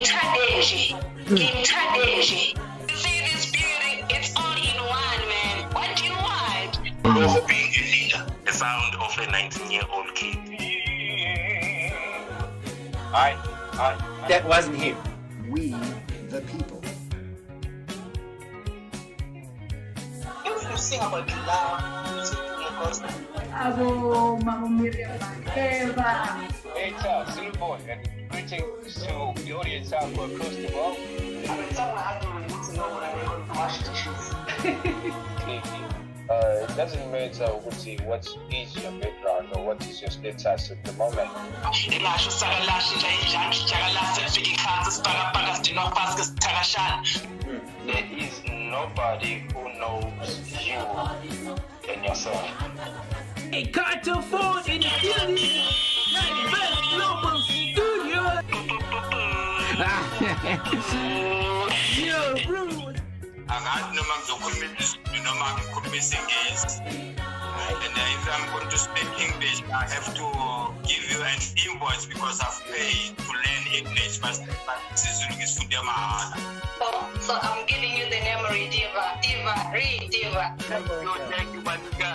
Strategy. In strategy. See this beauty, it's all in one, man. What do you want? Of being a leader. The sound of a 19-year-old kid. That wasn't him. We, the people. If you sing about love, you sing to your gospel. Abo, Mama Miriam Makeba. Hey Charles, Silverboy, and greetings to the audience out across the world. I mean, someone had to need to know when I'm going to wash dishes. It doesn't matter what is your background or what is your status at the moment. There is nobody who knows you than yourself. A Carter Ford in the building. Best Global Studio. You're rude. Angazi noma ngizokhuluma noma ngikhuluma isingisi. And if I'm going to speak English, I have to give you an invoice because I've paid to learn English. But isiZulu ngisifunde mahhala. So I'm giving you the name Rediva. Rediva. Thank you, Manuka.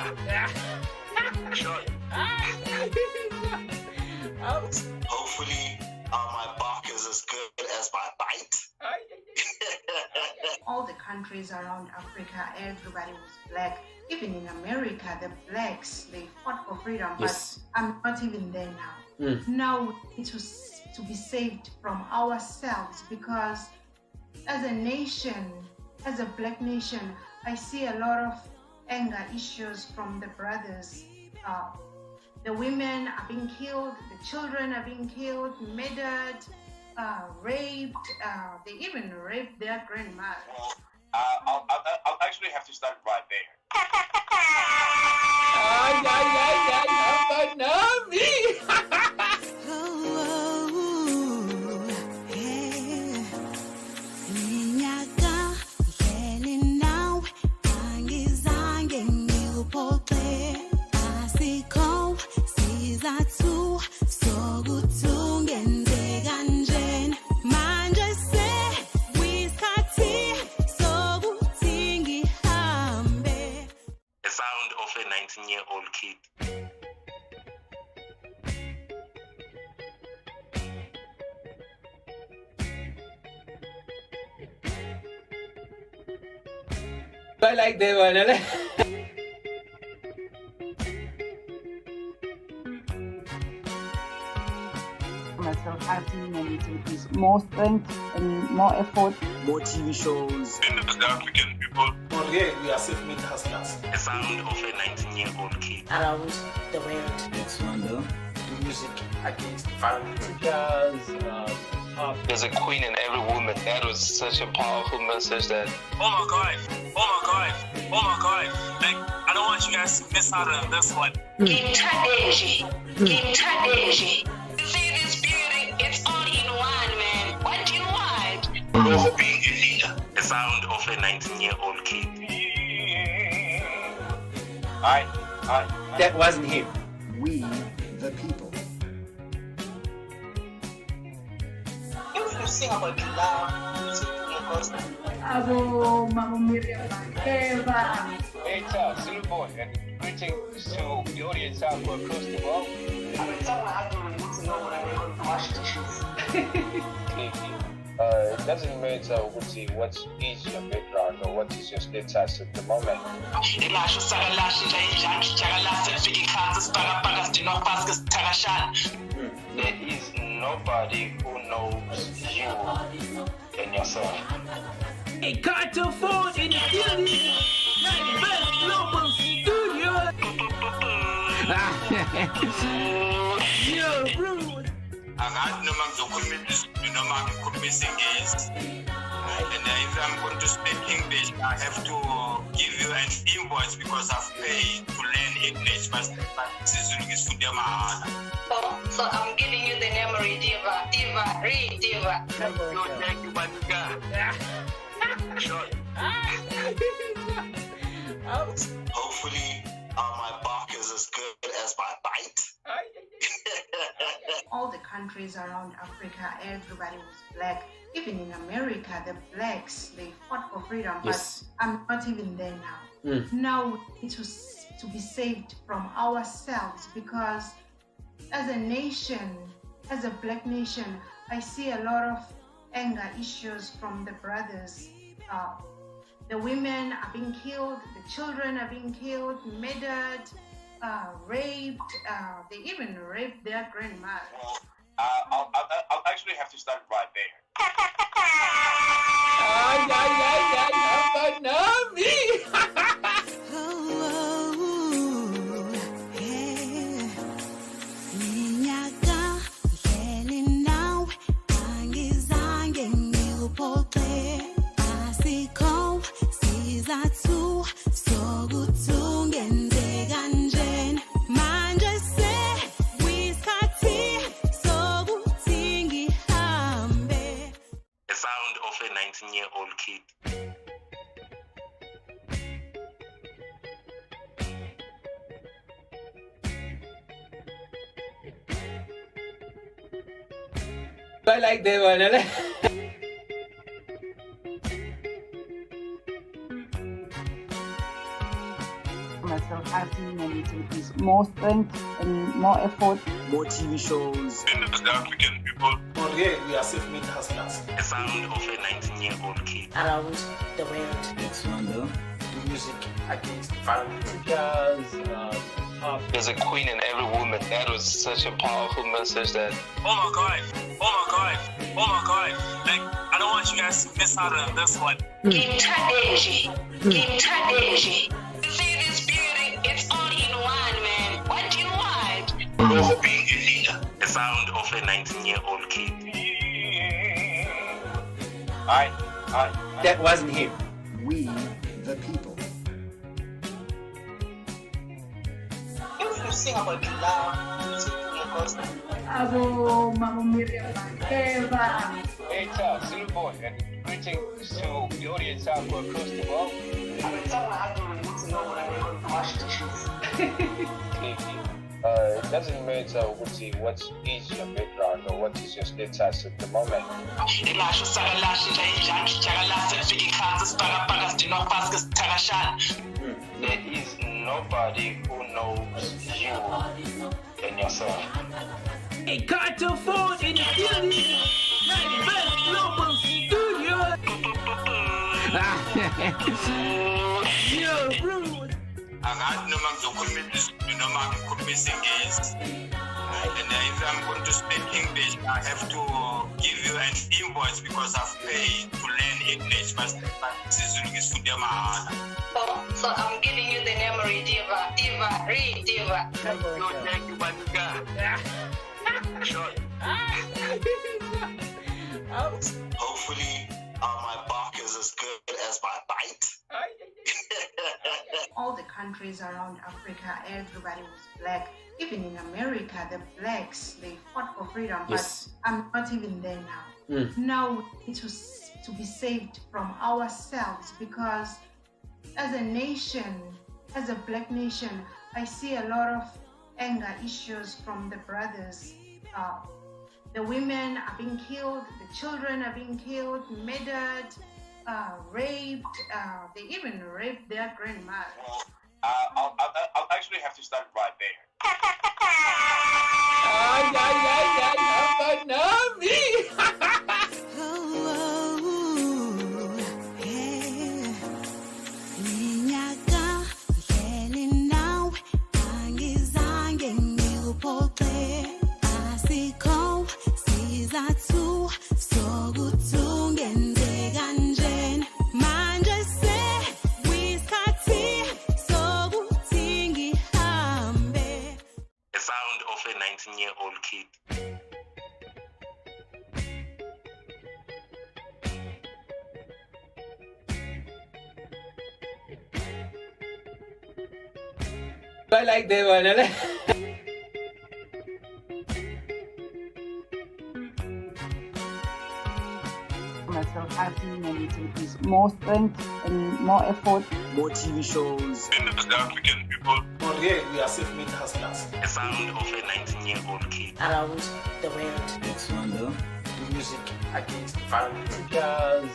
Sure. Hopefully, my bark is as good as my bite. All the countries around Africa, everybody was black. Even in America, the blacks, they fought for freedom, Yes. but I'm not even there now. Now we need to be saved from ourselves, because as a nation, as a black nation, I see a lot of anger issues from the brothers. The women are being killed, the children are being killed, murdered, raped. They even raped their grandma. I'll actually have to start right there. The sound of a 19-year-old kid. I like that one. Myself acting, and it is more strength and more effort. More TV shows. The African people. But here we are self-made hustlers. The sound of a 19-year-old kid. around the world. It's Wonder. Do music against violence. There's a queen in every woman. That was such a powerful message that Oh my god. Like, I don't want you guys to miss out on this one. In strategy. In strategy. See this beauty, it's all in one, man. What do you want? Of being a leader. The sound of a 19-year-old kid. That wasn't him. We, the people. If you sing about love, you sing to your gospel. Abo, Mama Miriam Makeba. hey Charles, Silverboy, and greetings to the audience out across the world. I mean, someone had to need to know when I'm going to wash dishes. It doesn't matter what is your background or what is your status at the moment. There is nobody who knows you than yourself. A Carter Ford in the building. Best Global Studio. You're rude. Angazi noma ngizokhuluma noma ngikhuluma isingisi. And if I'm going to speak English, I have to give you an invoice because I've paid to learn English. But isiZulu ngisifunde mahhala. So I'm giving you the name Rediva. Rediva. Thank you, Manuka. Sure. Hopefully, my bark is as good as my bite. all the countries around Africa, everybody was black. Even in America, the blacks, they fought for freedom, Yes. but I'm not even there now. Now we need to be saved from ourselves, because as a nation, as a black nation, I see a lot of anger issues from the brothers. The women are being killed, the children are being killed, murdered, raped. They even raped their grandmother. I'll actually have to start right there. The sound of a 19-year-old kid. I like that one. Myself, I think I need to increase more strength and more effort. More TV shows. In the African people. But here we are self-made hustlers. The sound of a 19-year-old kid. around the world. It's Rwanda. Music against violence. There's a queen in every woman. That was such a powerful message that. Oh my God. Oh my God. Oh my God. Like, I don't want you guys to miss out on this one. Ngimthandele. Ngimthandele. See this beauty, it's all in one, man. What do you want? Love being a leader. The sound of a 19-year-old kid. That wasn't him. We the people. If you sing about love, music because Abo, Mama Miriam, Eva. Hey, Charles, Zulu Boy, and greetings to the audience out across the world. It doesn't matter what is your background or what is your status at the moment. There is nobody who knows you than yourself. Hey, Carter Ford in the building. Best Global Studio. Yo, rude. Angazi noma ngizokhuluma noma ngikhuluma isingisi. And if I'm going to speak English, I have to give you an invoice because I've paid to learn English. But isiZulu ngisifunde mahhala. So I'm giving you the name Rediva. Rediva. Thank you, Banuga. Sure. Hopefully, my bark is as good as my bite. All the countries around Africa, everybody was black. Even in America, the blacks, they fought for freedom, Yes. but I'm not even there now. Now we need to be saved from ourselves, because as a nation, as a black nation, I see a lot of anger issues from the brothers. The women are being killed, the children are being killed, murdered, raped. They even raped their grandmother. I'll actually have to start right there. The sound of a 19-year-old kid. I like that one. Myself, I think I need to increase more strength and more effort. More TV shows. In the African people. but there we are self-made hustlers. The sound of a 19-year-old kid. around the world. It's Rwanda. Music against violence. Jazz,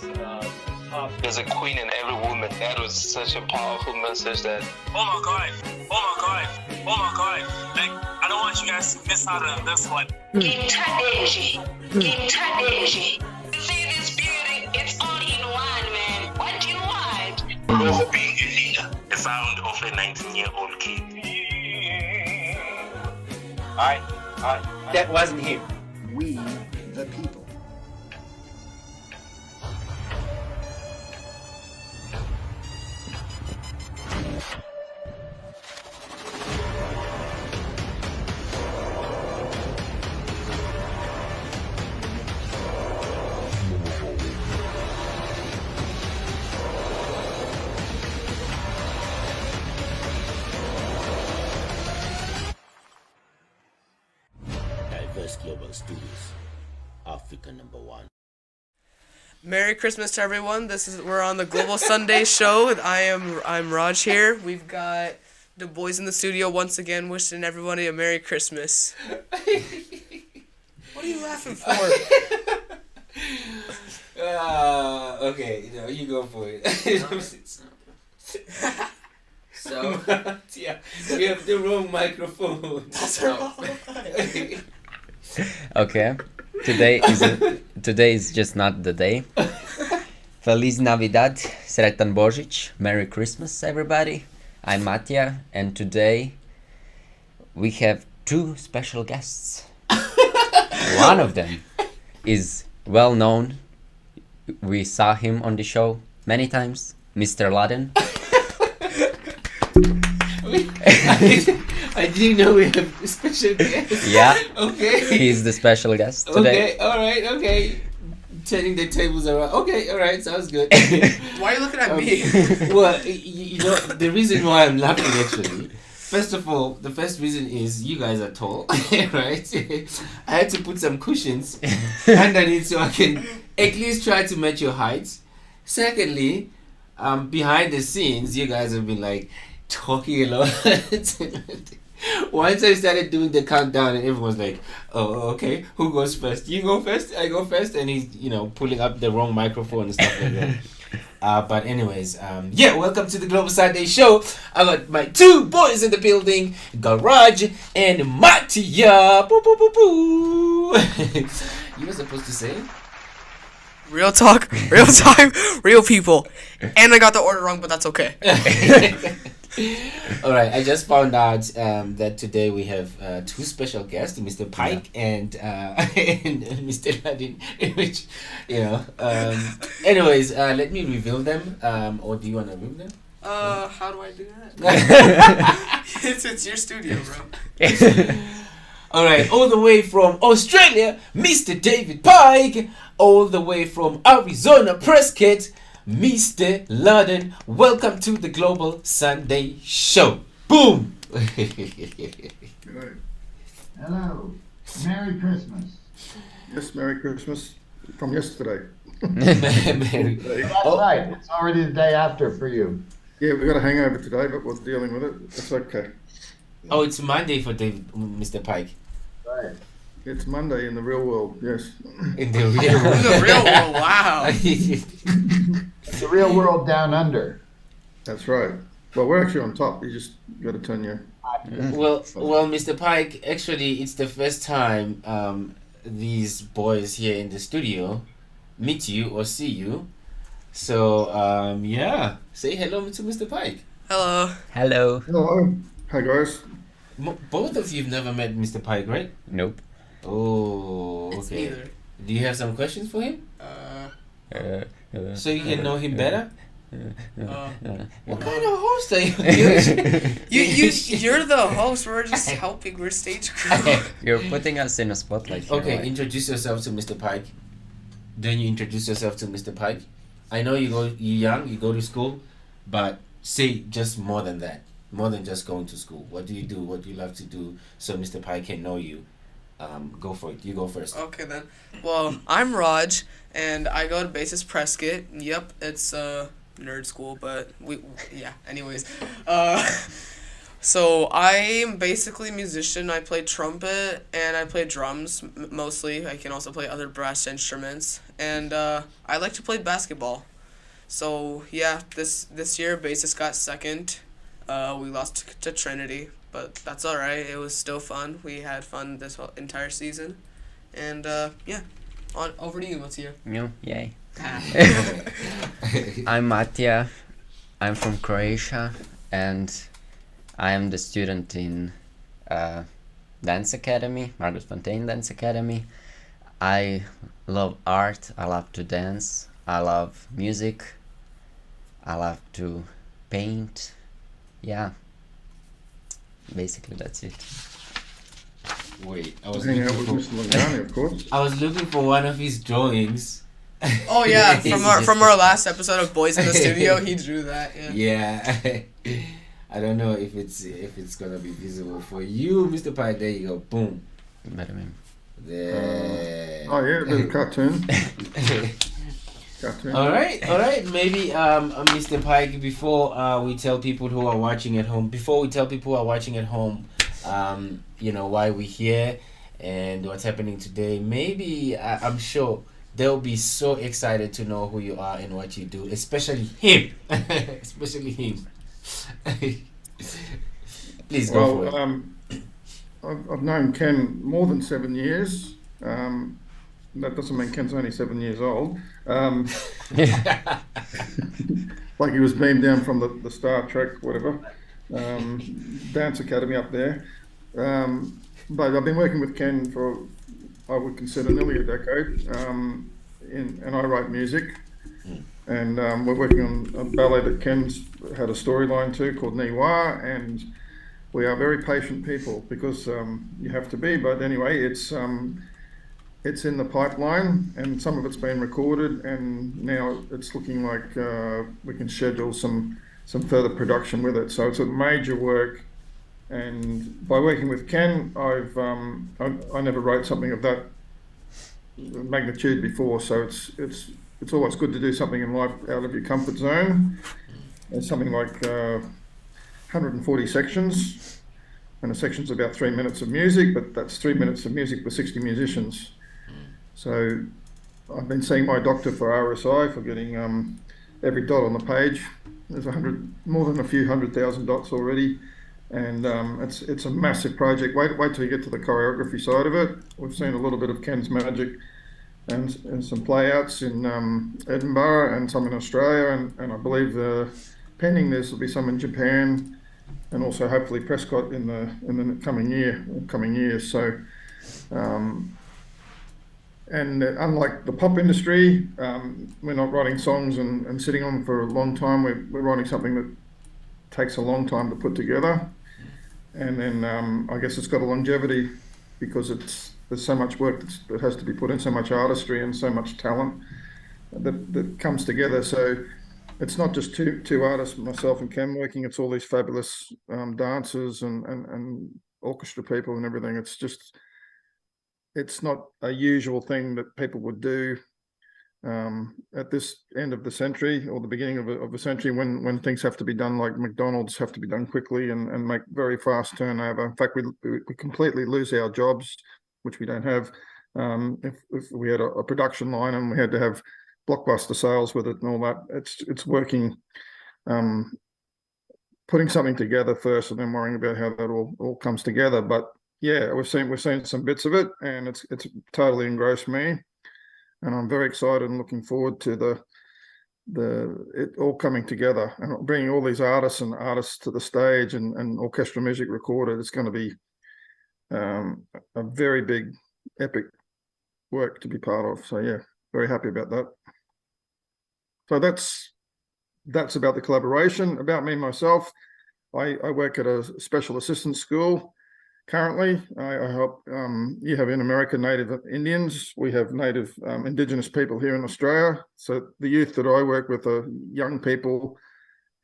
pop. There's a queen in every woman. That was such a powerful message that. Oh my god. Oh my god. Oh my god. Like, I don't want you guys to miss out on this one. Ngimthandele. Ngimthandele. See this beauty, it's all in one, man. What do you want? Of being a leader. The sound of a 19-year-old kid. Alright. That wasn't him. We, the people. Diverse Global Studios, Africa #1. Merry Christmas to everyone. We're on the Global Sunday show. I'm Raj here. We've got the boys in the studio once again wishing everybody a Merry Christmas. What are you laughing for? Okay, you go for it. So yeah, we have the wrong microphone. Okay, today is just not the day. Feliz Navidad, Sretan Božić, Merry Christmas, everybody. I'm Matija, and today we have two special guests. One of them is well known. We saw him on the show many times, Mr. Laden. I didn't know we have a special guest. Yeah. Okay. He's the special guest today. Okay, alright, okay. Turning the tables around. Okay, alright, sounds good. Why are you looking at me? Well, you know, the reason why I'm laughing actually, first of all, the first reason is you guys are tall, right? I had to put some cushions underneath so I can at least try to match your height. Secondly, behind the scenes, you guys have been like talking a lot. Once I started doing the countdown and everyone's like, oh, okay, who goes first? You go first, I go first, and he's, pulling up the wrong microphone and stuff like that. But anyways, yeah, welcome to the Global Sunday show. I got my two boys in the building, Garage and Matija. Boo, boo, boo, boo. You were supposed to say? Real talk, real time, real people. And I got the order wrong, but that's okay. Alright, I just found out that today we have two special guests, Mr. Pike and Mr. Laden, which, anyways, let me reveal them, or do you want to reveal them? How do I do that? It's your studio, bro. Alright, all the way from Australia, Mr. David Pike. All the way from Arizona, Prescott, Mr. Laden. Welcome to the Global Sunday Show. Boom! Hello. Merry Christmas. Yes, Merry Christmas from yesterday. That's right. It's already the day after for you. Yeah, we got a hangover today, but we're dealing with it. It's okay. Oh, it's Monday for Mr. Pike. Right. It's Monday in the real world, yes. In the real world. In the real world, wow. The real world down under. That's right. Well, we're actually on top. You just got to turn your... Well, Mr. Pike, actually, it's the first time these boys here in the studio meet you or see you. So, yeah. Say hello to Mr. Pike. Hello. Hello. Hello. Hi, guys. Both of you have never met Mr. Pike, right? Nope. Oh, It's okay. neither. Do you have some questions for him? So you can know him better? What kind of host are you? You're the host. We're just helping. We're stage crew. You're putting us in a spotlight here. Okay, right? introduce yourself to Mr. Pike. Then you introduce yourself to Mr. Pike. I know you're young, you go to school, but say just more than that. More than just going to school. What do you do? What do you love to do? So Mr. Pike can know you. Go for it. You go first. Okay then. Well, I'm Raj, and I go to Basis Prescott. Yep, it's nerd school, but yeah. Anyways, So I'm basically a musician. I play trumpet and I play drums mostly. I can also play other brass instruments, and I like to play basketball. So yeah, this year bassist got second. We lost to Trinity, but that's all right. It was still fun. We had fun this whole entire season, and yeah, over to you, Mattia. No, yay. I'm Matija. I'm from Croatia, and I am the student in Dance Academy, Margaret Fontein Dance Academy. I love art, I love to dance, I love music, I love to paint. Yeah, basically that's it. Wait, I was Hanging out looking with for, Mr. Lungani, of course. I was looking for one of his drawings. Oh yeah, from our last episode of Boys in the Studio, he drew that. Yeah. Yeah. I don't know if it's gonna be visible for you, Mr. Pie. There you go. Boom. There. Oh yeah, a bit of cartoon. Cartoon. All right. Maybe Mr. Pike, before we tell people who are watching at home, you know, why we're here and what's happening today, maybe I'm sure they'll be so excited to know who you are and what you do, especially him. Please go for it. I've known Ken more than 7 years. That doesn't mean Ken's only 7 years old. Like he was beamed down from the Star Trek, whatever, Dance Academy up there. But I've been working with Ken for, I would consider, nearly a decade, and I write music. And we're working on a ballet that Ken's had a storyline to called Niwa, and we are very patient people because you have to be. But anyway, it's in the pipeline, and some of it's been recorded, and now it's looking like we can schedule some further production with it. So it's a major work, and by working with Ken, I never wrote something of that magnitude before. So it's always good to do something in life out of your comfort zone. There's something like 140 sections, and a section's about 3 minutes of music, but that's 3 minutes of music with 60 musicians. So I've been seeing my doctor for RSI for getting every dot on the page. There's more than a few 100,000 dots already, and it's a massive project. Wait till you get to the choreography side of it. We've seen a little bit of Ken's magic and some playouts in Edinburgh and some in Australia, and I believe pending this will be some in Japan, and also hopefully Prescott in the coming years. So. And unlike the pop industry, we're not writing songs and sitting on them for a long time. We're writing something that takes a long time to put together. And then I guess it's got a longevity because there's so much work that has to be put in, so much artistry and so much talent that comes together. So it's not just two artists, myself and Ken, working. It's all these fabulous dancers and orchestra people and everything. It's not a usual thing that people would do at this end of the century or the beginning of the century when things have to be done like McDonald's have to be done quickly and make very fast turnover. In fact, we completely lose our jobs, which we don't have, if we had a production line and we had to have blockbuster sales with it and all that. It's working, putting something together first and then worrying about how that all comes together. But yeah, we've seen some bits of it, and it's totally engrossed me, and I'm very excited and looking forward to it all coming together and bringing all these artists to the stage and orchestral music recorded. It's going to be a very big, epic work to be part of. So yeah, very happy about that. So that's about the collaboration. About me myself, I work at a special assistance school. Currently, I help, you have in America Native Indians, we have Native Indigenous people here in Australia. So the youth that I work with are young people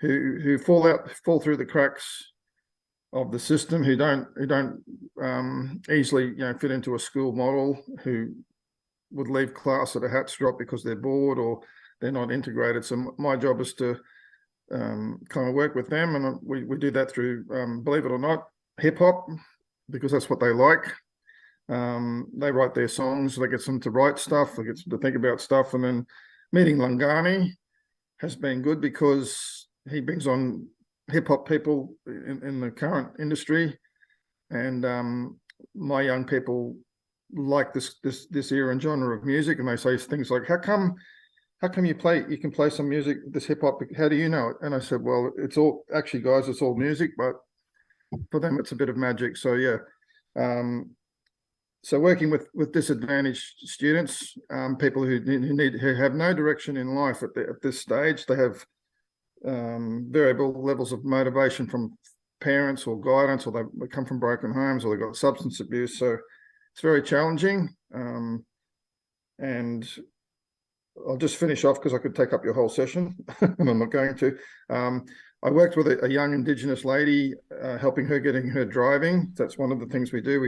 who fall through the cracks of the system, who don't easily fit into a school model, who would leave class at a hat's drop because they're bored or they're not integrated. So my job is to kind of work with them, and we do that through, believe it or not, hip hop, because that's what they like. They write their songs, they get them to write stuff, they get them to think about stuff, and then meeting Langani has been good because he brings on hip hop people in the current industry, and my young people like this era and genre of music, and they say things like, how come you can play some music, this hip hop, how do you know it? And I said, well, it's all, actually guys, it's all music, but for them it's a bit of magic. So yeah, so working with disadvantaged students, people who have no direction in life at this stage, they have variable levels of motivation from parents or guidance, or they come from broken homes, or they've got substance abuse. So it's very challenging. And I'll just finish off because I could take up your whole session, and I'm not going to. I worked with a young Indigenous lady, helping her getting her driving. That's one of the things we do.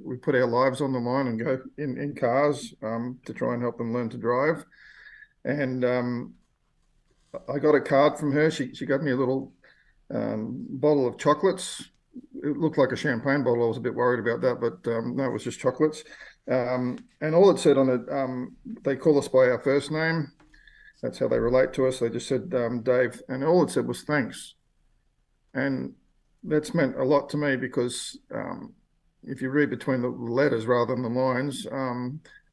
We put our lives on the line and go in cars to try and help them learn to drive. And I got a card from her. She gave me a little bottle of chocolates. It looked like a champagne bottle. I was a bit worried about that, but no, it was just chocolates. And all it said on it, they call us by our first name. That's how they relate to us. They just said, Dave, and all it said was thanks. And that's meant a lot to me because if you read between the letters rather than the lines,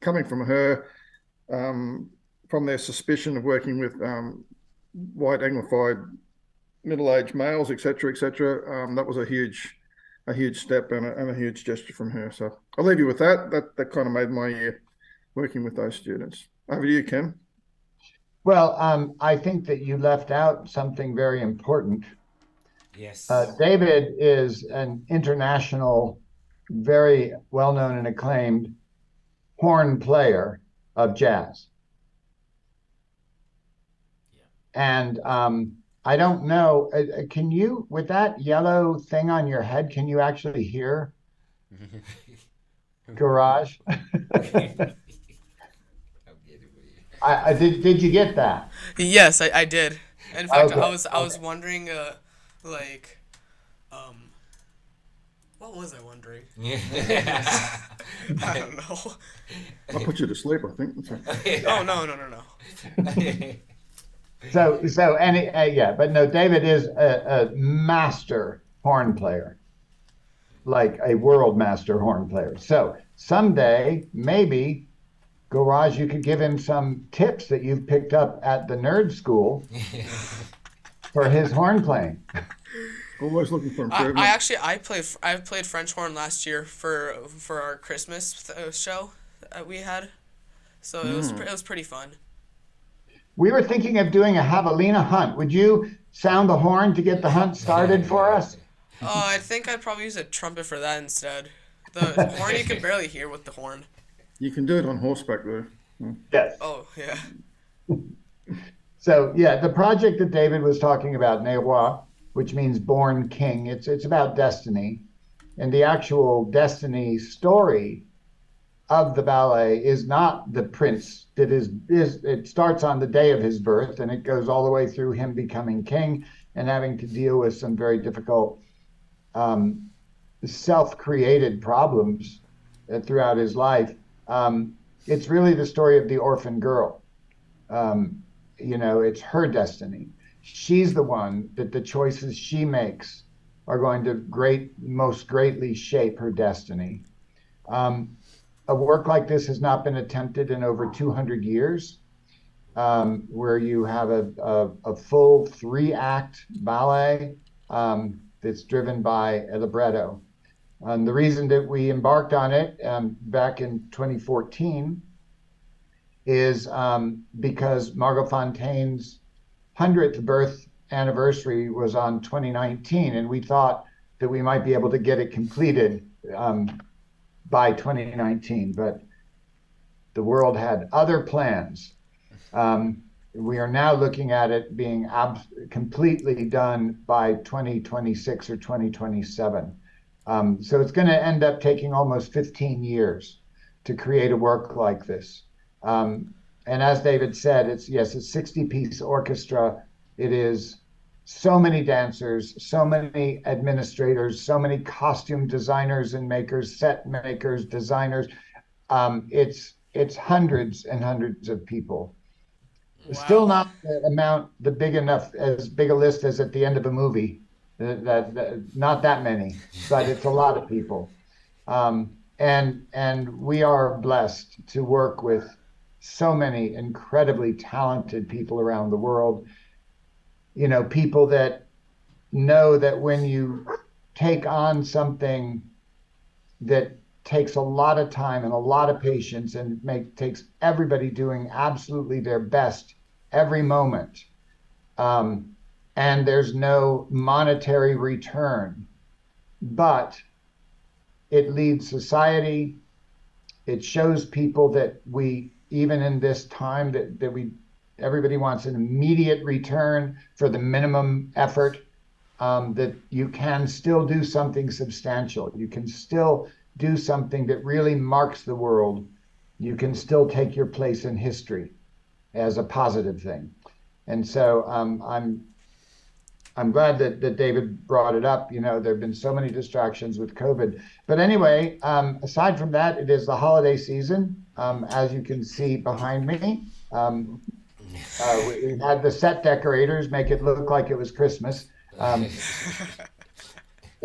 coming from her, from their suspicion of working with white Anglified middle-aged males, etc., that was a huge step and a huge gesture from her. So I'll leave you with that. That kind of made my year working with those students. Over to you, Ken. Well, I think that you left out something very important. Yes. David is an international, very well-known and acclaimed horn player of jazz. Yeah. And I don't know, can you, with that yellow thing on your head, can you actually hear Garage? Did you get that? Yes, I did. In fact, Okay. I was wondering, what was I wondering? Yeah. I don't know. I'll put you to sleep, I think. Oh, no. But no, David is a master horn player, like a world master horn player. So someday, maybe, Garage, you could give him some tips that you've picked up at the nerd school for his horn playing. Always looking for improvement. I played French horn last year for our Christmas show that we had, so it was pretty fun. We were thinking of doing a javelina hunt. Would you sound the horn to get the hunt started for us? Oh, I think I'd probably use a trumpet for that instead. The horn you can barely hear with the horn. You can do it on horseback, though. Yes. Oh, yeah. So, yeah, the project that David was talking about, Ne Roi, which means born king, it's about destiny. And the actual destiny story of the ballet is not the prince. It starts on the day of his birth, and it goes all the way through him becoming king and having to deal with some very difficult self-created problems throughout his life. It's really the story of the orphan girl. It's her destiny. She's the one that the choices she makes are going to most greatly shape her destiny. A work like this has not been attempted in over 200 years, where you have a full 3-act ballet that's driven by a libretto. And the reason that we embarked on it back in 2014 is because Margot Fontaine's 100th birth anniversary was on 2019, and we thought that we might be able to get it completed by 2019, but the world had other plans. We are now looking at it being completely done by 2026 or 2027. So it's going to end up taking almost 15 years to create a work like this. And as David said, it's a 60-piece orchestra. It is so many dancers, so many administrators, so many costume designers and makers, set makers, designers. It's hundreds and hundreds of people. Wow. Still not the big enough, as big a list as at the end of a movie. That not that many, but it's a lot of people. And we are blessed to work with so many incredibly talented people around the world. You know, people that know that when you take on something that takes a lot of time and a lot of patience and takes everybody doing absolutely their best every moment, and there's no monetary return, but it leads society. It shows people that we, even in this time, that everybody wants an immediate return for the minimum effort, that you can still do something substantial. You can still do something that really marks the world. You can still take your place in history as a positive thing. And so I'm glad that David brought it up. You know, there have been so many distractions with COVID. But anyway, aside from that, it is the holiday season, as you can see behind me. We had the set decorators make it look like it was Christmas. But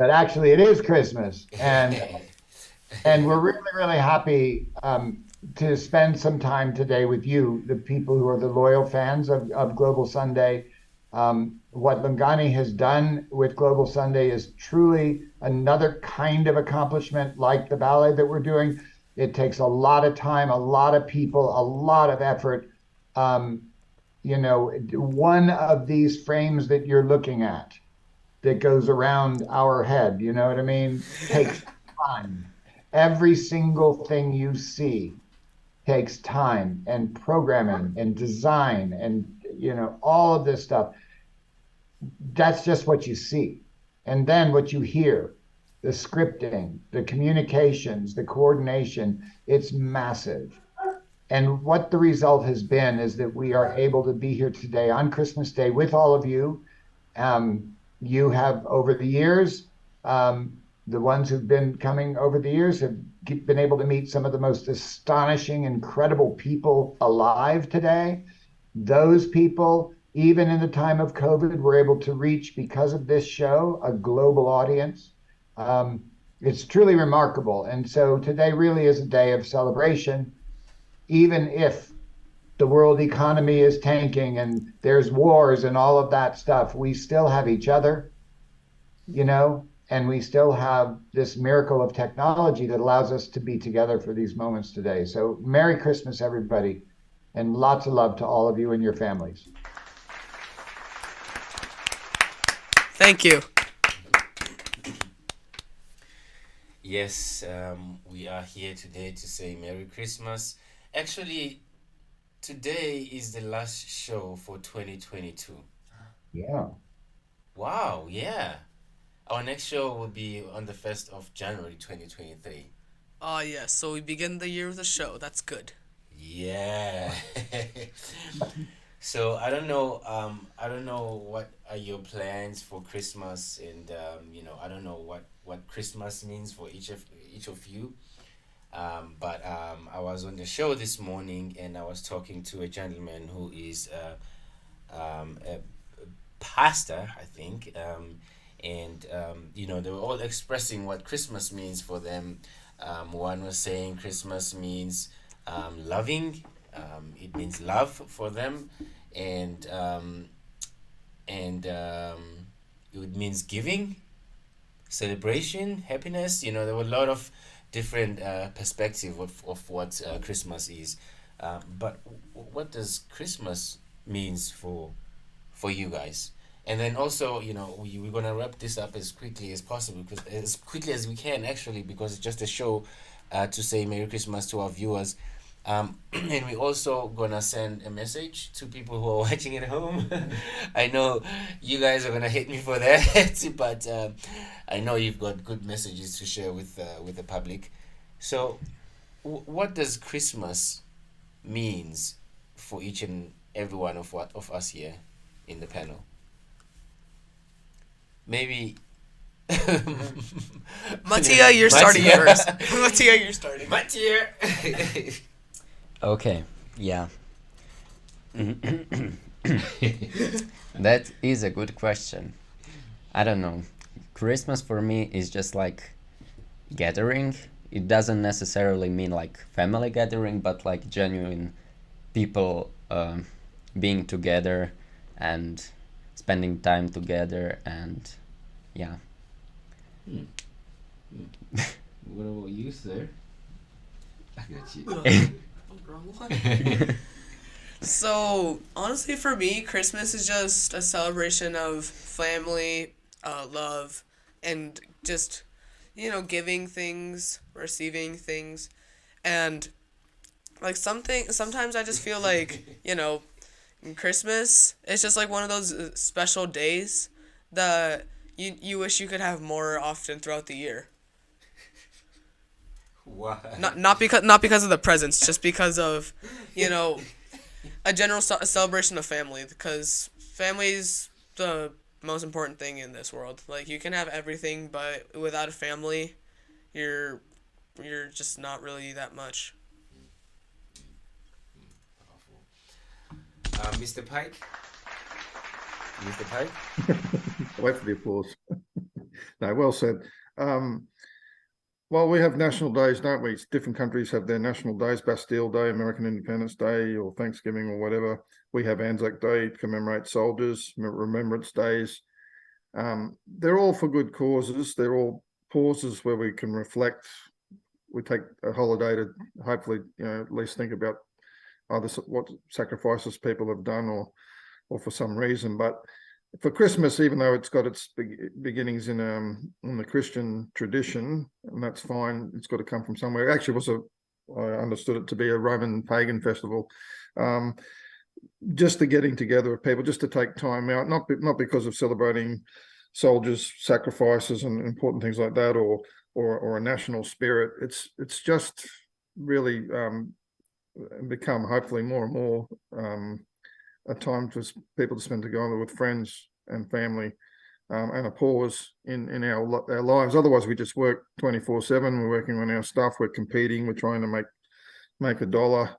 actually it is Christmas. And we're really, really happy to spend some time today with you, the people who are the loyal fans of Global Sunday. What Lungani has done with Global Sunday is truly another kind of accomplishment like the ballet that we're doing. It takes a lot of time, a lot of people, a lot of effort. You know, one of these frames that you're looking at that goes around our head, you know what I mean, takes time. Every single thing you see takes time and programming and design and, you know, all of this stuff. That's just what you see. And then what you hear, the scripting, the communications, the coordination, it's massive. And what the result has been is that we are able to be here today on Christmas Day with all of you. You have, over the years, the ones who've been coming over the years have been able to meet some of the most astonishing, incredible people alive today. Those people, even in the time of COVID, were able to reach, because of this show, a global audience. It's truly remarkable. And so today really is a day of celebration. Even if the world economy is tanking and there's wars and all of that stuff, we still have each other, you know, and we still have this miracle of technology that allows us to be together for these moments today. So Merry Christmas, everybody, and lots of love to all of you and your families. Thank you. Yes, we are here today to say Merry Christmas. Actually, today is the last show for 2022. Yeah. Wow, yeah. Our next show will be on the 1st of January 2023. Yes, so we begin the year with a show. That's good. Yeah. So I don't know what are your plans for Christmas, and you know, I don't know what Christmas means for each of you. But I was on the show this morning and I was talking to a gentleman who is a pastor, I think, and you know, they were all expressing what Christmas means for them. One was saying Christmas means loving. It means love for them, and it means giving, celebration, happiness. You know, there were a lot of different perspective of what Christmas is. But what does Christmas means for you guys? And then also, you know, we're gonna wrap this up as quickly as possible, because as quickly as we can actually, because it's just a show to say Merry Christmas to our viewers. And we're also gonna send a message to people who are watching at home. I know you guys are gonna hate me for that, but I know you've got good messages to share with the public. So, what does Christmas means for each and every one of us here in the panel? maybe. Mattia, you're starting first. Mattia, you're starting. Mattia. Okay, yeah. That is a good question. I don't know. Christmas for me is just like gathering. It doesn't necessarily mean like family gathering, but like genuine people being together and spending time together, and yeah. What about you, sir? I got you. Wrong one. So honestly, for me, Christmas is just a celebration of family, love, and just, giving things, receiving things, and like sometimes I just feel like, Christmas, it's just like one of those special days that you wish you could have more often throughout the year. Why? Not because of the presents, just because of, a general celebration of family, because family is the most important thing in this world. Like, you can have everything, but without a family, you're just not really that much. Mr. Pike? Mr. Pike? Wait for the applause. No, well said. Well, we have national days, don't we? Different countries have their national days, Bastille Day, American Independence Day, or Thanksgiving, or whatever. We have Anzac Day to commemorate soldiers, Remembrance Days. They're all for good causes. They're all pauses where we can reflect. We take a holiday to hopefully, at least think about either what sacrifices people have done or for some reason. But for Christmas, even though it's got its beginnings in the Christian tradition, and that's fine, it's got to come from somewhere. It actually I understood it to be a Roman pagan festival. Just the getting together of people, just to take time out, not because of celebrating soldiers' sacrifices and important things like that, or a national spirit. It's just really become hopefully more and more a time for people to spend together with friends and family, and a pause in our lives. Otherwise, we just work 24/7. We're working on our stuff. We're competing. We're trying to make a dollar,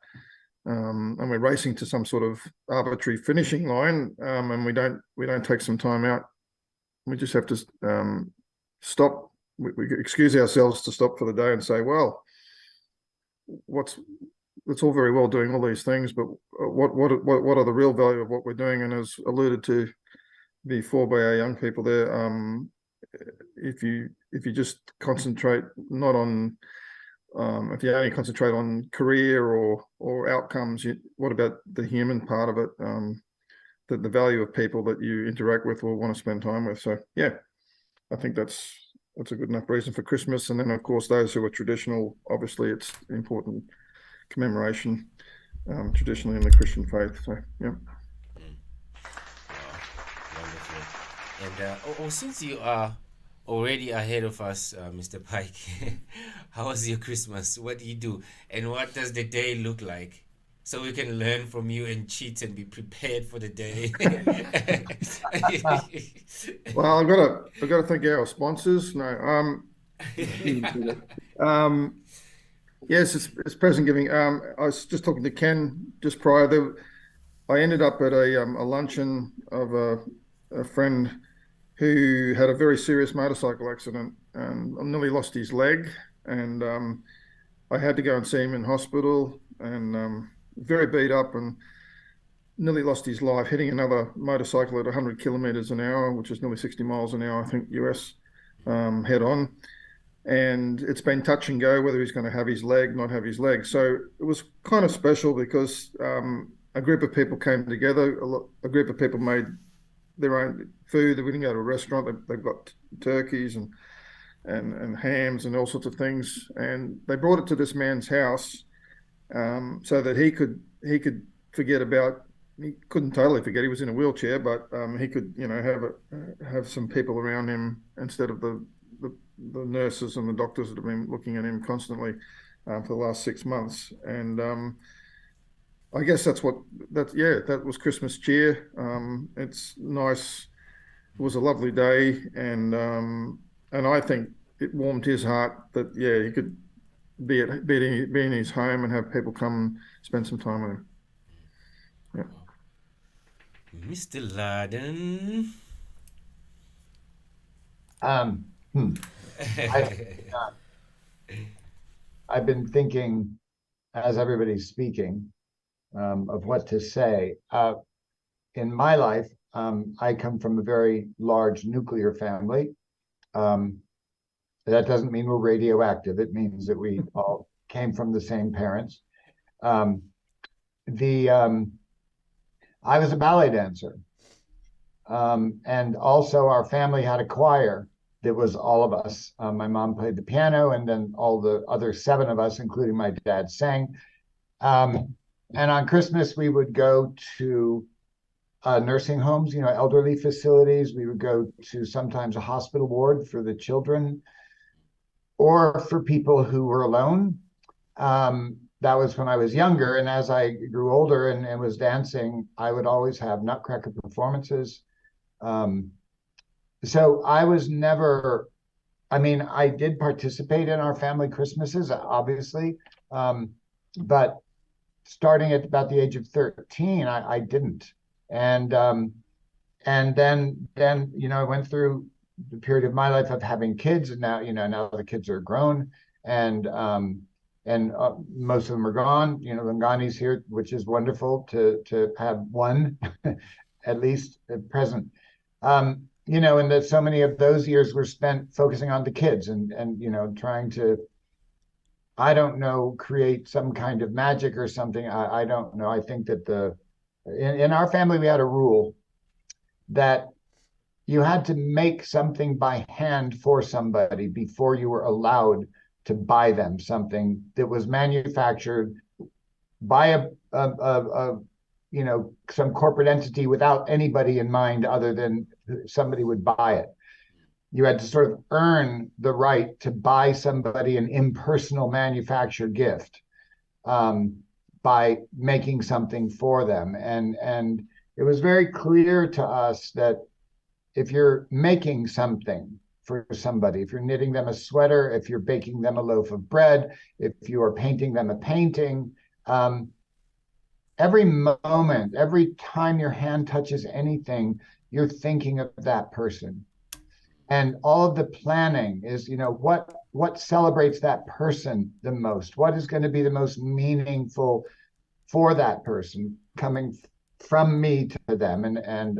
and we're racing to some sort of arbitrary finishing line. And we don't take some time out. We just have to stop. We excuse ourselves to stop for the day and say, well, it's all very well doing all these things, but what are the real value of what we're doing? And as alluded to before by our young people there, if you just concentrate not on if you only concentrate on career or outcomes, what about the human part of it? The value of people that you interact with or want to spend time with. So yeah, I think that's a good enough reason for Christmas. And then of course those who are traditional, obviously it's important commemoration traditionally in the Christian faith. So yeah. Wonderful. And since you are already ahead of us, Mr. Pike, how was your Christmas? What do you do? And what does the day look like? So we can learn from you and cheat and be prepared for the day. Well, I've got to thank our sponsors. No, yes, it's present giving. I was just talking to Ken just prior. I ended up at a luncheon of a friend who had a very serious motorcycle accident and nearly lost his leg. And I had to go and see him in hospital, and very beat up and nearly lost his life hitting another motorcycle at 100 kilometers an hour, which is nearly 60 miles an hour, I think, US, head on. And it's been touch and go whether he's going to have his leg, not have his leg. So it was kind of special because a group of people came together. A group of people made their own food. We didn't go to a restaurant. They've got turkeys and hams and all sorts of things. And they brought it to this man's house so that he could forget about. He couldn't totally forget. He was in a wheelchair, but he could, have some people around him instead of the nurses and the doctors that have been looking at him constantly for the last 6 months. And I guess that was Christmas cheer. It's nice was a lovely day, and I think it warmed his heart that he could be in his home and have people come and spend some time with him. Yeah. Mr. Laden. I've been thinking, as everybody's speaking, of what to say. In my life, I come from a very large nuclear family. That doesn't mean we're radioactive. It means that we all came from the same parents. I was a ballet dancer. And also our family had a choir that was all of us. My mom played the piano, and then all the other 7 of us, including my dad, sang. And on Christmas, we would go to nursing homes, elderly facilities. We would go to sometimes a hospital ward for the children or for people who were alone. That was when I was younger. And as I grew older and was dancing, I would always have Nutcracker performances. So I was never, I did participate in our family Christmases, obviously. But starting at about the age of 13, I didn't. And then I went through the period of my life of having kids, and now the kids are grown, and most of them are gone. Langani's here, which is wonderful to have one at least at present. And that so many of those years were spent focusing on the kids and trying to, I don't know, create some kind of magic or something. I don't know. I think that in our family, we had a rule that you had to make something by hand for somebody before you were allowed to buy them something that was manufactured by some corporate entity without anybody in mind other than somebody would buy it. You had to sort of earn the right to buy somebody an impersonal manufactured gift by making something for them. And it was very clear to us that if you're making something for somebody, if you're knitting them a sweater, if you're baking them a loaf of bread, if you are painting them a painting, every moment, every time your hand touches anything, you're thinking of that person. And all of the planning is, what celebrates that person the most? What is going to be the most meaningful for that person coming from me to them? And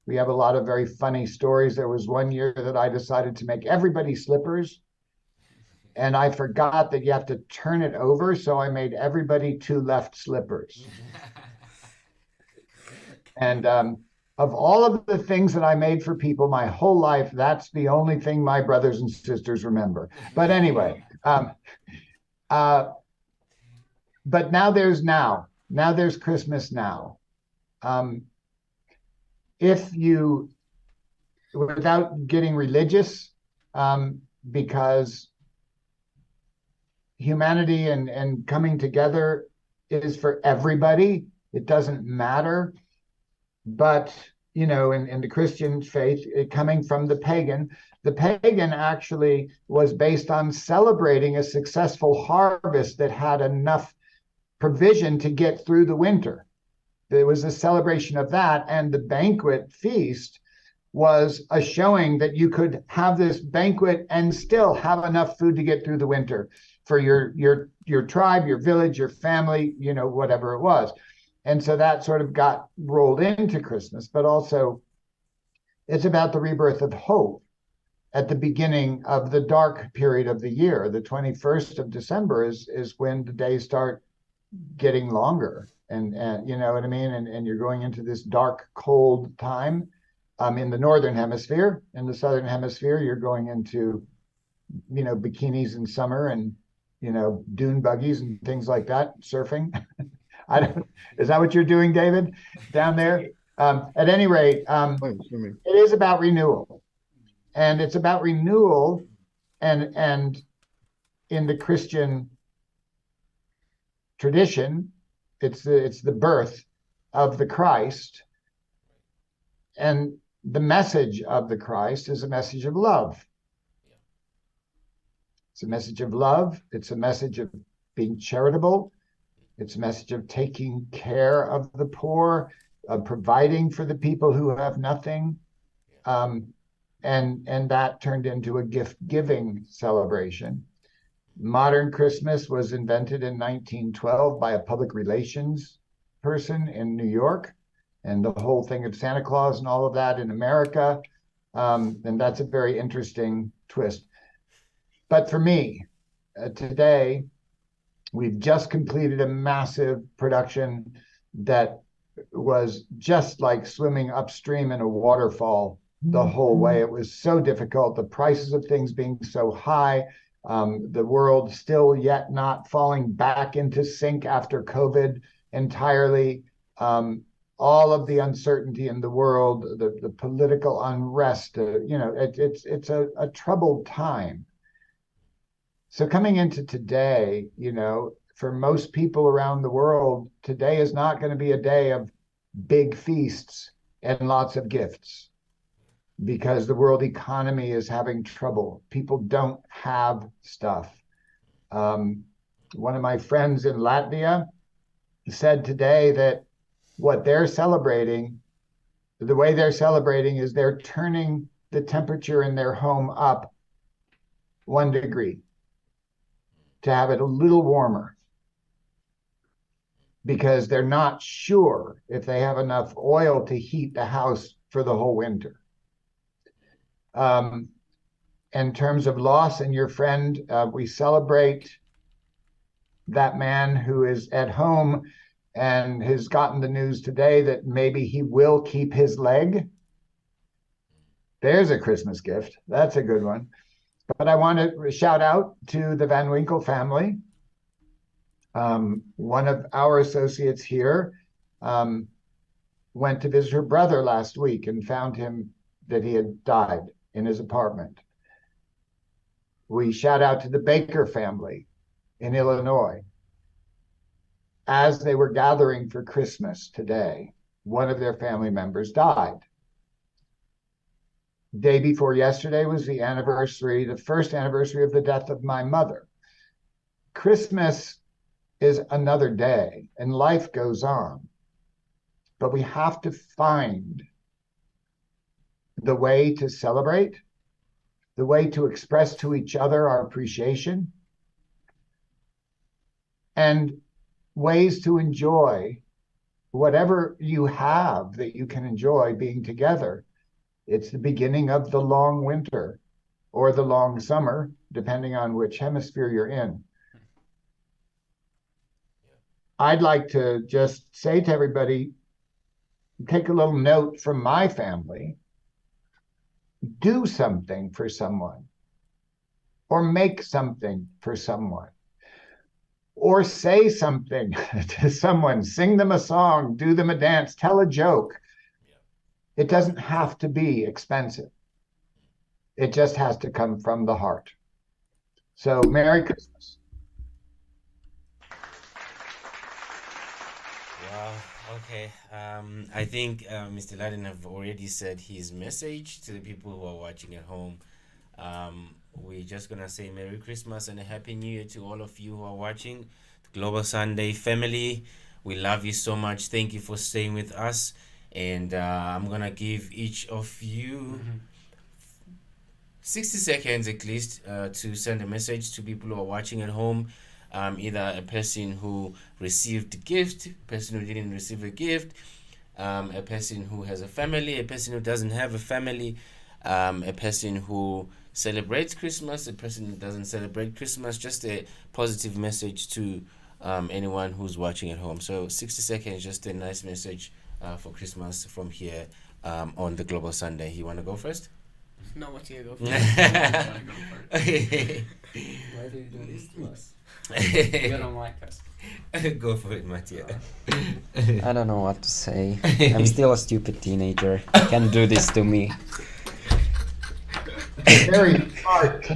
we have a lot of very funny stories. There was one year that I decided to make everybody slippers, and I forgot that you have to turn it over. So I made everybody 2 left slippers. And of all of the things that I made for people my whole life, that's the only thing my brothers and sisters remember. But anyway, but now there's Christmas now. If you, without getting religious, because humanity and coming together is for everybody, it doesn't matter. But, in the Christian faith, coming from the pagan actually was based on celebrating a successful harvest that had enough provision to get through the winter. There was a celebration of that, and the banquet feast was a showing that you could have this banquet and still have enough food to get through the winter for your tribe, your village, your family, whatever it was. And so that sort of got rolled into Christmas, but also it's about the rebirth of hope at the beginning of the dark period of the year. The 21st of December is when the days start getting longer. And you know what I mean? And you're going into this dark, cold time in the northern hemisphere. In the southern hemisphere, you're going into, bikinis in summer and, dune buggies and things like that, surfing. Is that what you're doing, David, down there? At any rate, it is about renewal. And it's about renewal and in the Christian tradition, it's the birth of the Christ. And the message of the Christ is a message of love. It's a message of love. It's a message of being charitable. It's a message of taking care of the poor, of providing for the people who have nothing. And that turned into a gift-giving celebration. Modern Christmas was invented in 1912 by a public relations person in New York, and the whole thing of Santa Claus and all of that in America. And that's a very interesting twist. But for me, today, we've just completed a massive production that was just like swimming upstream in a waterfall the whole way. It was so difficult, the prices of things being so high, the world still yet not falling back into sync after COVID entirely, all of the uncertainty in the world, the political unrest, it's a troubled time. So coming into today, for most people around the world, today is not going to be a day of big feasts and lots of gifts, because the world economy is having trouble. People don't have stuff. One of my friends in Latvia said today that what they're celebrating, the way they're celebrating is they're turning the temperature in their home up 1 degree to have it a little warmer, because they're not sure if they have enough oil to heat the house for the whole winter. In terms of loss and your friend, we celebrate that man who is at home and has gotten the news today that maybe he will keep his leg. There's a Christmas gift. That's a good one. But I want to shout out to the Van Winkle family. One of our associates here went to visit her brother last week and found him that he had died in his apartment. We shout out to the Baker family in Illinois. As they were gathering for Christmas today, one of their family members died. Day before yesterday was the first anniversary of the death of my mother. Christmas is another day and life goes on, but we have to find the way to celebrate, the way to express to each other our appreciation, and ways to enjoy whatever you have that you can enjoy being together. It's the beginning of the long winter or the long summer, depending on which hemisphere you're in. I'd like to just say to everybody, take a little note from my family. Do something for someone, or make something for someone, or say something to someone, sing them a song, do them a dance, tell a joke. It doesn't have to be expensive. It just has to come from the heart. So Merry Christmas. Wow, okay. I think Mr. Laden have already said his message to the people who are watching at home. We're just going to say Merry Christmas and a Happy New Year to all of you who are watching. The Global Sunday family, we love you so much. Thank you for staying with us. And I'm going to give each of you 60 seconds at least to send a message to people who are watching at home. Either a person who received a gift, a person who didn't receive a gift, a person who has a family, a person who doesn't have a family, a person who celebrates Christmas, a person who doesn't celebrate Christmas. Just a positive message to anyone who's watching at home. So 60 seconds, just a nice message for Christmas from here on the Global Sunday. You want to go first? No, what do you go first? Why do you do this to us? You don't like us. Go for it, Mattia. I don't know what to say. I'm still a stupid teenager. Can't do this to me. Very smart.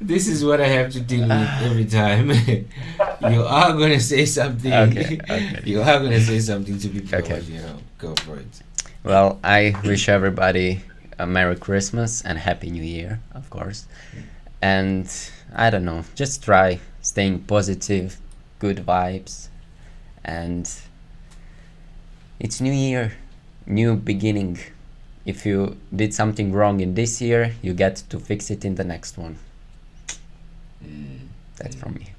This is what I have to deal with every time. You are gonna say something. Okay. You are gonna say something to people. Okay. You know, go for it. Well, I wish everybody a Merry Christmas and Happy New Year, of course. And I don't know, just try staying positive, good vibes, and it's New Year, new beginning. If you did something wrong in this year, you get to fix it in the next one. That's from me.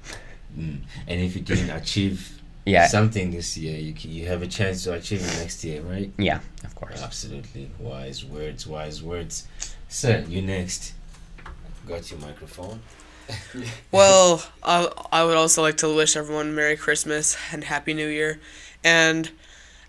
And if you didn't achieve something this year, you have a chance to achieve it next year, right? Yeah, of course. Absolutely. Wise words, wise words. Sir, you next. Got your microphone. Well, I would also like to wish everyone Merry Christmas and Happy New Year. And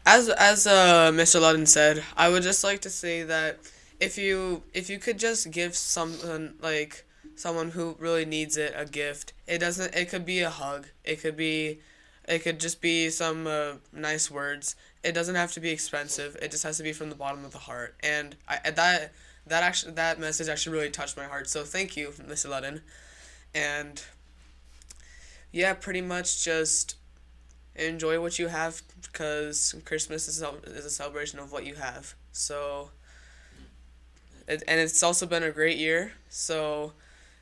as Mr. Ludden said, I would just like to say that if you could just give someone like someone who really needs it a gift, it could be a hug, it could just be some nice words. It doesn't have to be expensive. It just has to be from the bottom of the heart. And that message actually really touched my heart. So thank you, Mr. Ludden. And yeah, pretty much just enjoy what you have, because Christmas is a celebration of what you have. So, and it's also been a great year. So,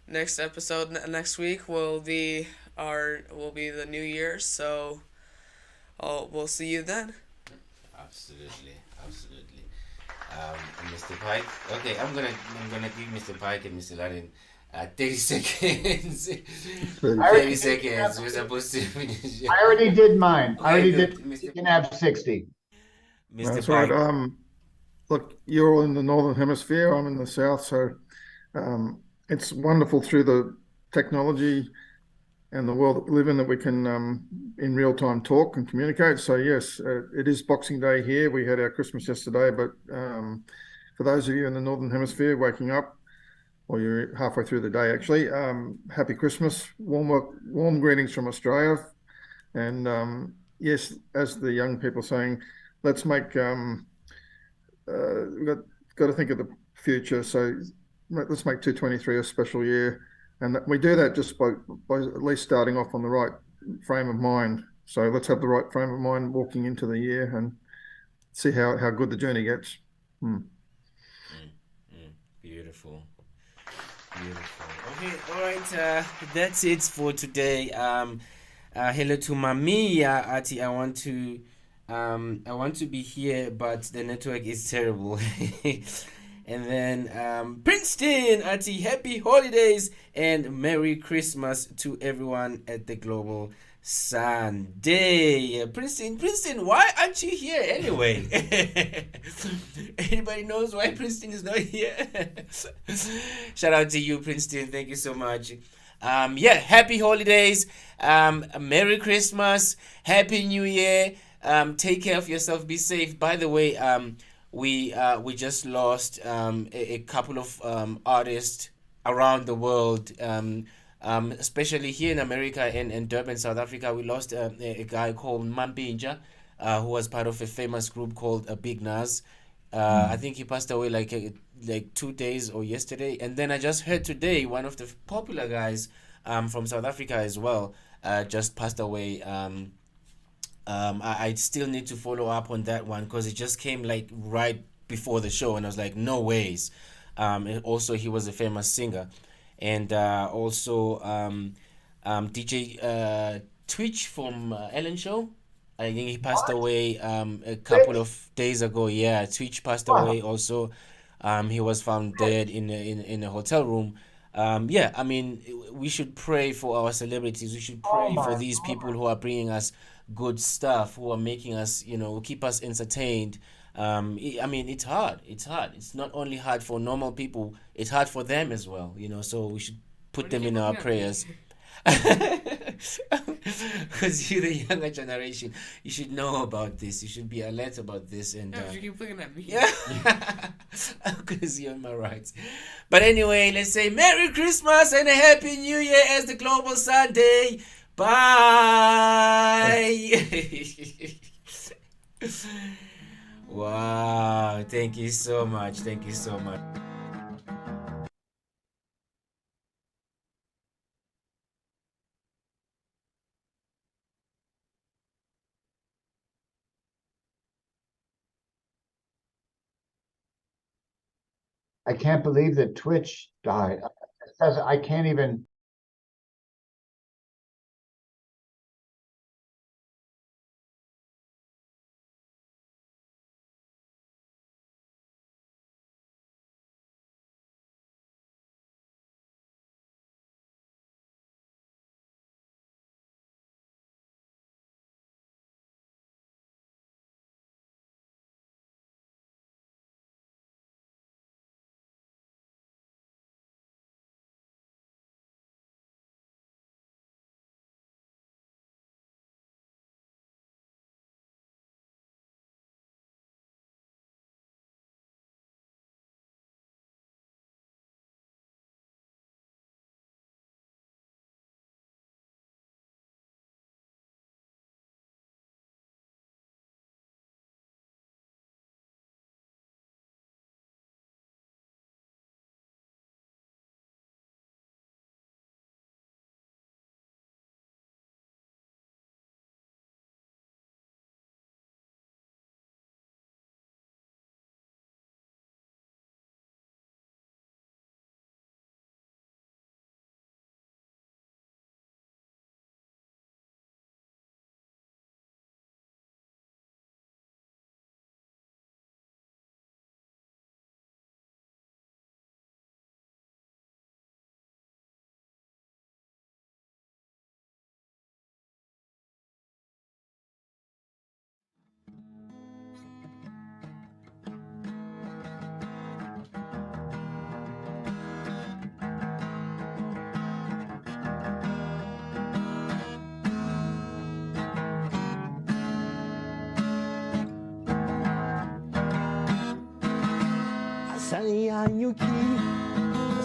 next episode next week will be the new year. So, we'll see you then. Absolutely. Mr. Pike. Okay, I'm gonna give Mr. Pike and Mr. Ludden 30 seconds. 30 seconds. We're supposed to finish. I already did mine. Okay, I already good. did. You can have 60. Mr. That's Pike. right. Look, you're all in the northern hemisphere. I'm in the south, so it's wonderful through the technology and the world that we live in that we can, in real time, talk and communicate. So yes, it is Boxing Day here. We had our Christmas yesterday, but for those of you in the northern hemisphere waking up, or you're halfway through the day actually, happy Christmas, warm greetings from Australia, and yes, as the young people are saying, let's make we've got to think of the future. So let's make 2023 a special year, and we do that just by at least starting off on the right frame of mind. So let's have the right frame of mind walking into the year and see how good the journey gets. Beautiful. Okay, all right. That's it for today. Hello to Mamiya Ati. I want to be here, but the network is terrible. And then Princeton Ati, happy holidays and Merry Christmas to everyone at the Global Sunday. Princeton, why aren't you here anyway? Anybody knows why Princeton is not here? Shout out to you, Princeton. Thank you so much. Happy holidays, Merry Christmas, Happy New Year. Take care of yourself, be safe. By the way, we just lost a couple of artists around the world, especially here in America and Durban, South Africa. We lost a guy called Mampinja, who was part of a famous group called Big Nas. I think he passed away like 2 days or yesterday. And then I just heard today one of the popular guys from South Africa as well just passed away. I still need to follow up on that one because it just came like right before the show, and I was like, no ways. And also, he was a famous singer, and also DJ Twitch from Ellen Show. I think he passed away a couple of days ago. Yeah, Twitch passed away also. He was found dead in a hotel room. I mean, we should pray for our celebrities. We should pray for these people who are bringing us good stuff, who are making us, keep us entertained. I mean, it's hard. It's not only hard for normal people, it's hard for them as well, so we should put them in our prayers. Because you're the younger generation, you should know about this. You should be alert about this. And you keep looking at me. Yeah, because you're on my rights. But anyway, let's say Merry Christmas and a Happy New Year as the Global Sunday. Bye. Wow, thank you so much. I can't believe that Twitch died. I can't even.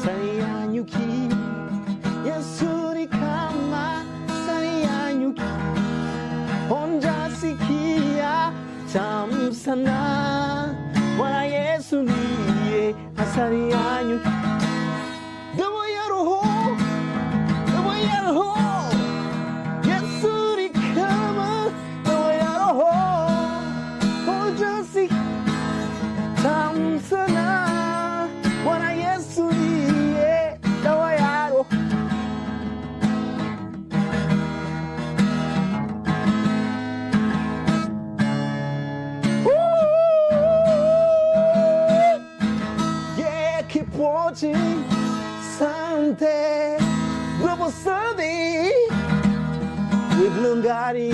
Sayanyuki, Yasuri kama sayanyuki, Honja sikia tam sana, Wana Yesu niye sayanyuki. Dawa yaroho, Yasuri kama dawa yaroho, Honja sikia tam sana. Wana Yesu niye dawa yaro. Yeah, keep watching Sunday, Global Sunday with Lungari.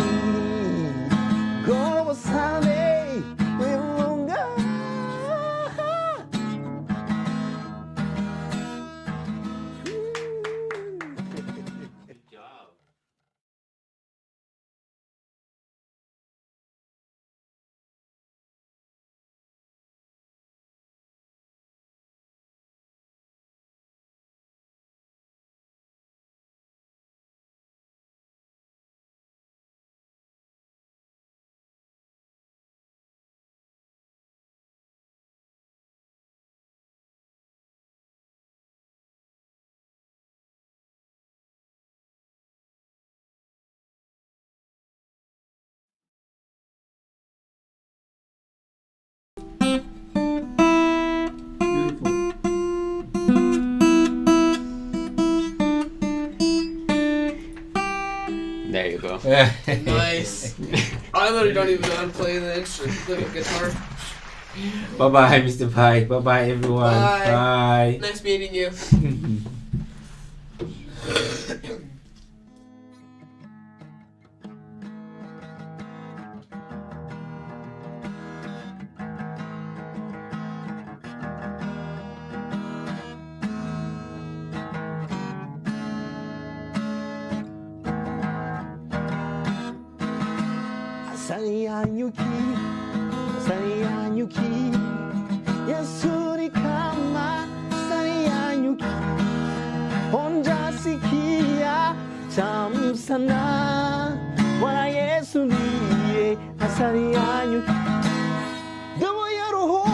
Global Sunday with Lungari. There you go. Nice. I literally don't even know how to play the instrument, the guitar. Bye-bye, Mr. Pai. Bye-bye, everyone. Bye. Nice meeting you. Sayanyuki, Yasuri kama sayanyuki, Honja sikia tam sana, Wana Yesu niye sayanyuki. Dawa yaroho,